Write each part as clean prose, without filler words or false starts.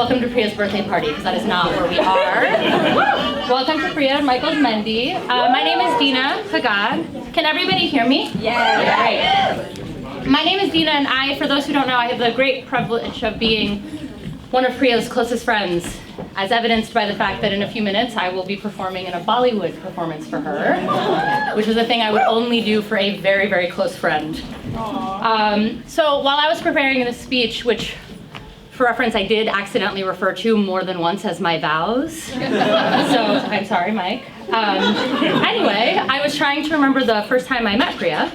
welcome to Priya's birthday party, because that is not where we are. Welcome to Priya and Michael's Mehndi. My name is Deana. Hagad. Can everybody hear me? Yeah. Right. My name is Deana, and I, for those who don't know, I have the great privilege of being one of Priya's closest friends, as evidenced by the fact that in a few minutes I will be performing in a Bollywood performance for her, which is a thing I would only do for a very, very close friend. So while I was preparing this speech, which for reference I did accidentally refer to more than once as my vows, so I'm sorry, Mike. Anyway, I was trying to remember the first time I met Priya,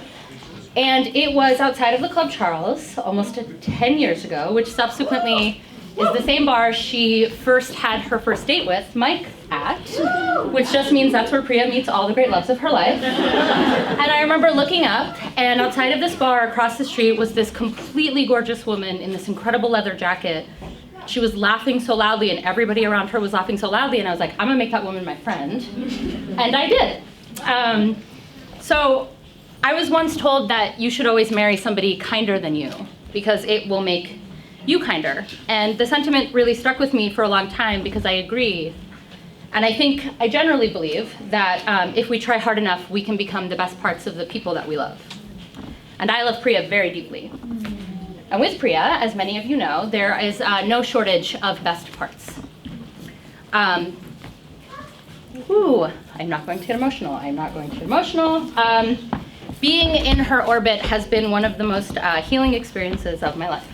and it was outside of the Club Charles almost 10 years ago, which subsequently is the same bar she first had her first date with Mike at, which just means that's where Priya meets all the great loves of her life. And I remember looking up, and outside of this bar across the street was this completely gorgeous woman in this incredible leather jacket. She was laughing so loudly, and everybody around her was laughing so loudly, and I was like, I'm gonna make that woman my friend. And I did. So I was once told that you should always marry somebody kinder than you, because it will make you kinder. And the sentiment really stuck with me for a long time because I agree. And I generally believe that if we try hard enough, we can become the best parts of the people that we love. And I love Priya very deeply. And with Priya, as many of you know, there is no shortage of best parts. I'm not going to get emotional. Being in her orbit has been one of the most healing experiences of my life.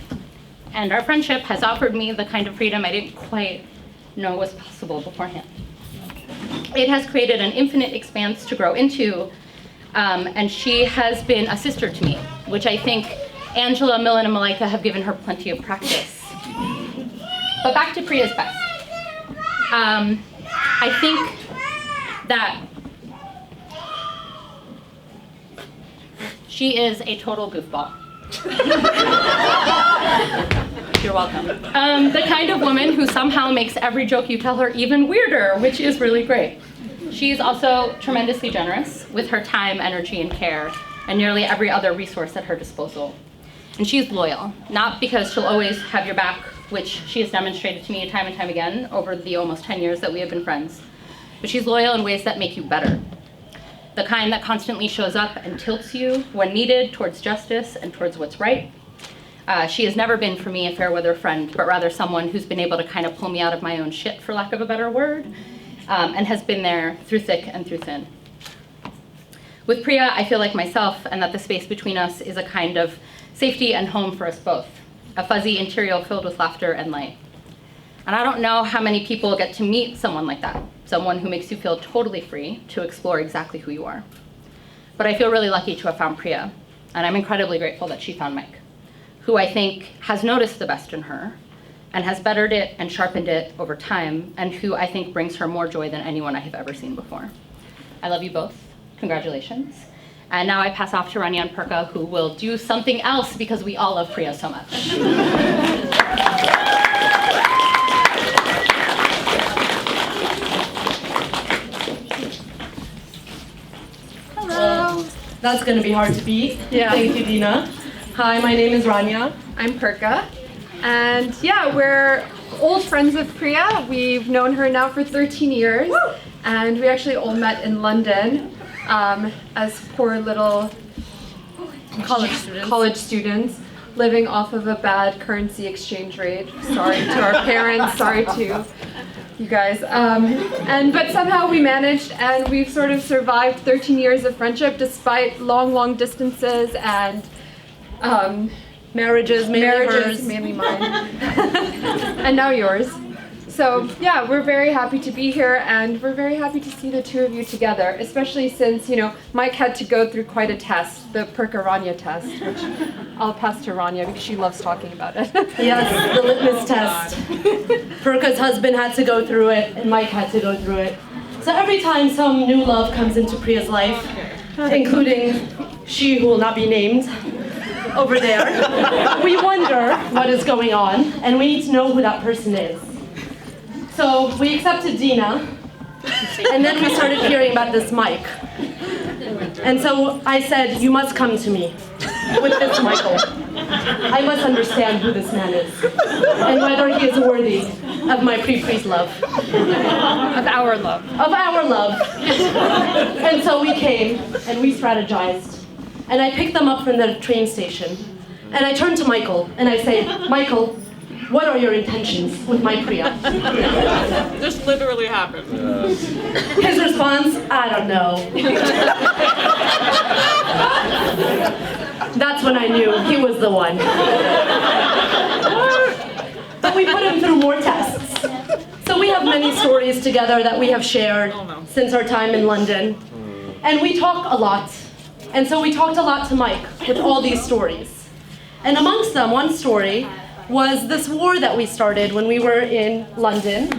And our friendship has offered me the kind of freedom I didn't quite know was possible beforehand. It has created an infinite expanse to grow into, and she has been a sister to me, which I think Angela, Milan, and Malika have given her plenty of practice. But back to Priya's best. I think that she is a total goofball. You're welcome. The kind of woman who somehow makes every joke you tell her even weirder, which is really great. She's also tremendously generous with her time, energy, and care, and nearly every other resource at her disposal. And she's loyal, not because she'll always have your back, which she has demonstrated to me time and time again over the almost 10 years that we have been friends, but she's loyal in ways that make you better. The kind that constantly shows up and tilts you when needed towards justice and towards what's right. She has never been for me a fair weather friend, but rather someone who's been able to kind of pull me out of my own shit, for lack of a better word, and has been there through thick and through thin. With Priya, I feel like myself, and that the space between us is a kind of safety and home for us both, a fuzzy interior filled with laughter and light. And I don't know how many people get to meet someone like that, someone who makes you feel totally free to explore exactly who you are. But I feel really lucky to have found Priya, and I'm incredibly grateful that she found Mike, who I think has noticed the best in her and has bettered it and sharpened it over time, and who I think brings her more joy than anyone I have ever seen before. I love you both. Congratulations. And now I pass off to Ranya and Perkha, who will do something else because we all love Priya so much. Hello. That's going to be hard to beat. Yeah. Thank you, Deana. Hi, my name is Ranya. I'm Perkha. And yeah, we're old friends of Priya. We've known her now for 13 years. Woo! And we actually all met in London as poor little college students living off of a bad currency exchange rate. Sorry to our parents, sorry to you guys. But somehow we managed, and we've sort of survived 13 years of friendship despite long distances and Marriages, mainly mine, and now yours. So yeah, we're very happy to be here, and we're very happy to see the two of you together, especially since, you know, Mike had to go through quite a test, the Perkha Ranya test, which I'll pass to Ranya because she loves talking about it. Yes, the litmus test. Perkha's husband had to go through it, and Mike had to go through it. So every time some new love comes into Priya's life, including she who will not be named, over there, we wonder what is going on, and we need to know who that person is. So we accepted Deana, and then we started hearing about this Mike. And so I said, you must come to me. with this Michael. I must understand who this man is and whether he is worthy of my pre-priest love. Of our love. Of our love. And so we came and we strategized. And I picked them up from the train station. And I turned to Michael and I say, Michael, what are your intentions with my Priya? This literally happened. His response, I don't know. That's when I knew he was the one. But we put him through more tests. So we have many stories together that we have shared since our time in London. And we talk a lot. And so we talked a lot to Mike with all these stories. And amongst them, one story was this war that we started when we were in London.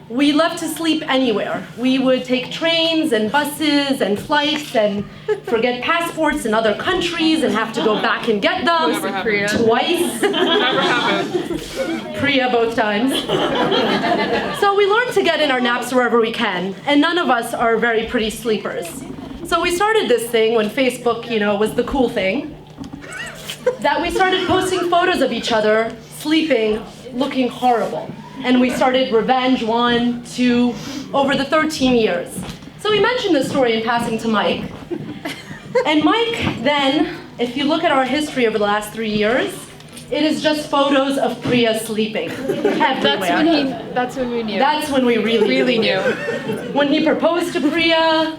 We loved to sleep anywhere. We would take trains and buses and flights and forget passports in other countries and have to go back and get them twice. Never happened. Priya both times. So we learned to get in our naps wherever we can, and none of us are very pretty sleepers. So we started this thing when Facebook, was the cool thing, that we started posting photos of each other sleeping, looking horrible. And we started Revenge 1, 2, over the 13 years. So we mentioned this story in passing to Mike. And Mike then, if you look at our history over the last 3 years, it is just photos of Priya sleeping everywhere. That's when we knew. That's when we really knew. When he proposed to Priya,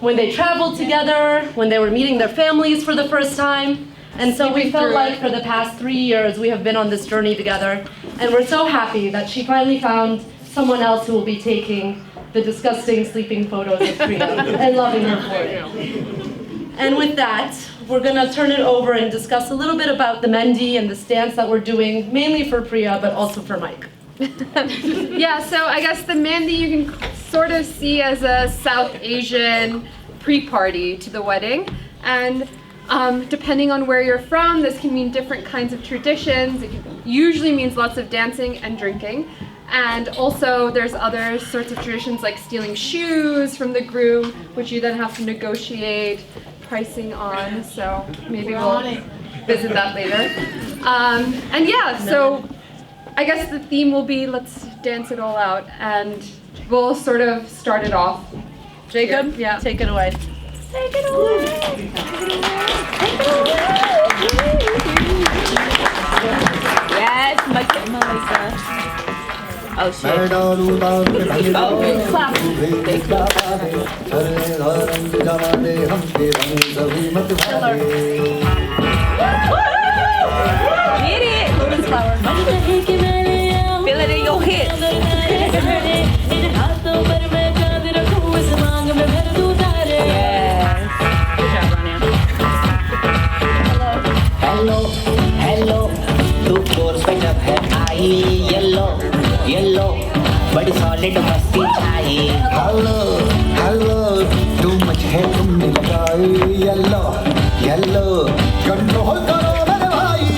when they traveled together, when they were meeting their families for the first time. And so we felt like for the past 3 years we have been on this journey together, and we're so happy that she finally found someone else who will be taking the disgusting sleeping photos of Priya and loving her for it. And with that, we're gonna turn it over and discuss a little bit about the Mehndi and the stance that we're doing, mainly for Priya, but also for Mike. Yeah, so I guess the Mehndi you can sort of see as a South Asian pre-party to the wedding. And depending on where you're from, this can mean different kinds of traditions. It usually means lots of dancing and drinking. And also there's other sorts of traditions like stealing shoes from the groom, which you then have to negotiate pricing on. So maybe we'll visit that later. And yeah, so I guess the theme will be let's dance it all out. And we'll sort of start it off. Jacob, Yeah. take it away. Take it away. Yes, Melissa. Oh shit. Get it. Lotus flower. Feel it in your hips. Hello तू course पे जब है आई yellow बड़ी solid मस्ती छाई hello तू much है तुमने लगाई येलो कंट्रोल करो मेरे भाई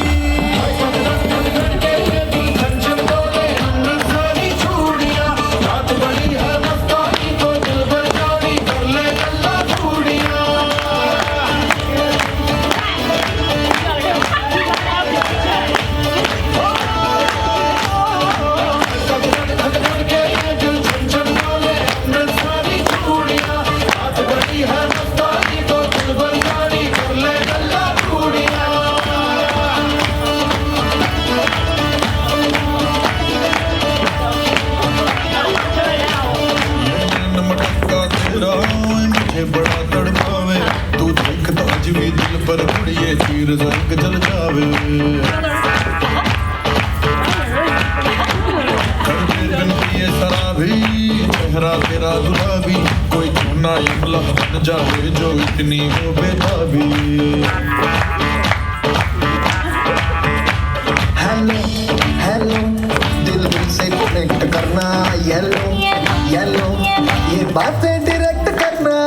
जावे जो इतनी वो बेताबी हेलो दिल से कनेक्ट करना येलो ये बातें डायरेक्ट करना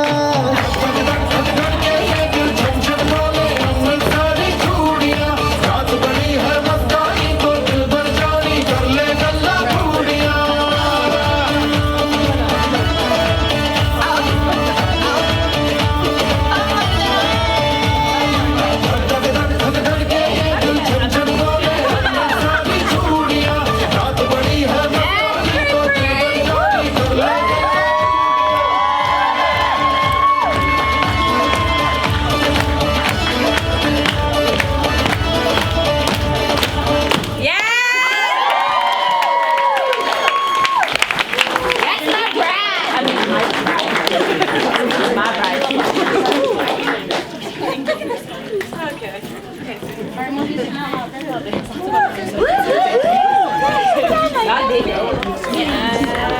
Yeah.